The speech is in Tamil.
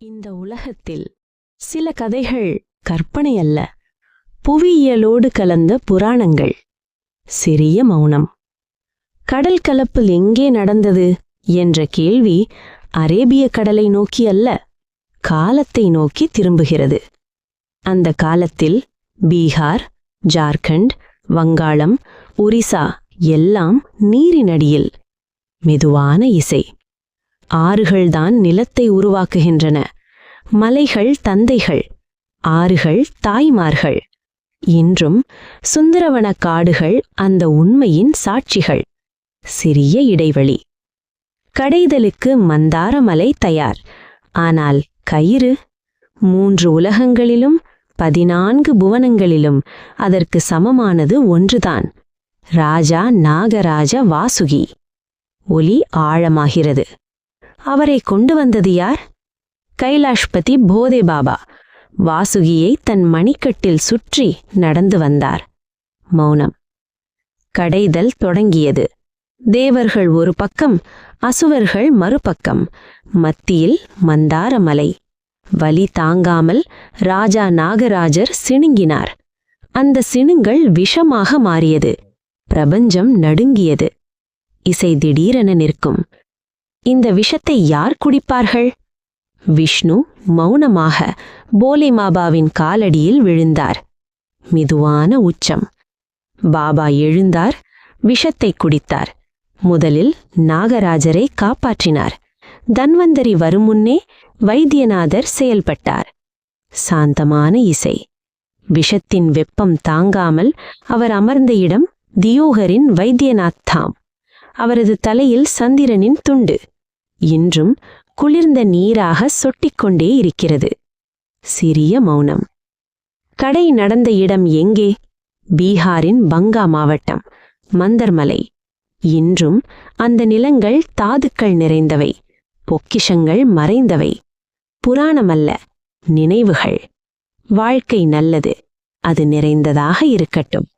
இந்த உலகத்தில் சில கதைகள் கற்பனை அல்ல, புவியியலோடு கலந்த புராணங்கள். சிறிய மௌனம். கடல் கலப்பில் எங்கே நடந்தது என்ற கேள்வி அரேபிய கடலை நோக்கி அல்ல, காலத்தை நோக்கி திரும்புகிறது. அந்த காலத்தில் பீகார், ஜார்க்கண்ட், வங்காளம், ஒரிசா எல்லாம் நீரினடியில். மெதுவான இசை. ஆறுகள்தான் நிலத்தை உருவாக்குகின்றன. மலைகள் தந்தைகள், ஆறுகள் தாய்மார்கள். இன்றும் சுந்தரவன காடுகள் அந்த உண்மையின் சாட்சிகள். சிறிய இடைவெளி. கடைதலுக்கு மந்தாரமலை தயார். ஆனால் கயிறு 3 உலகங்களிலும் 14 புவனங்களிலும் அதற்கு சமமானது ஒன்றுதான். ராஜா நாகராஜ வாசுகி. ஒலி ஆழமாகிறது. அவரை கொண்டு வந்தது யார்? கைலாஷ்பதி போதே பாபா. வாசுகியை தன் மணிக்கட்டில் சுற்றி நடந்து வந்தார். மௌனம். கடைதல் தொடங்கியது. தேவர்கள் ஒரு பக்கம், அசுவர்கள் மறுபக்கம். மத்தியில் மந்தாரமலை. வலி தாங்காமல் ராஜா நாகராஜர் சிணுங்கினார். அந்த சிணுங்கள் விஷமாக மாறியது. பிரபஞ்சம் நடுங்கியது. இசை திடீரென நிற்கும். இந்த விஷத்தை யார் குடிப்பார்கள்? விஷ்ணு மௌனமாக போலே பாபாவின் காலடியில் விழுந்தார். மெதுவான உச்சம். பாபா எழுந்தார், விஷத்தை குடித்தார். முதலில் நாகராஜரை காப்பாற்றினார். தன்வந்தரி வரும் முன்னே வைத்தியநாதர் செயல்பட்டார். சாந்தமான இசை. விஷத்தின் வெப்பம் தாங்காமல் அவர் அமர்ந்த இடம் தியோகரின் வைத்தியநாத் தாம். அவரது தலையில் சந்திரனின் துண்டு. இன்றும் குளிர்ந்த நீராக சொட்டிக்கொண்டே இருக்கிறது. சிறிய மௌனம். கடை நடந்த இடம் எங்கே? பீகாரின் பங்கா மாவட்டம், மந்தர்மலை. இன்றும் அந்த நிலங்கள் தாதுக்கள் நிறைந்தவை, பொக்கிஷங்கள் மறைந்தவை. புராணமல்ல, நினைவுகள். வாழ்க்கை நல்லது, அது நிறைந்ததாக இருக்கட்டும்.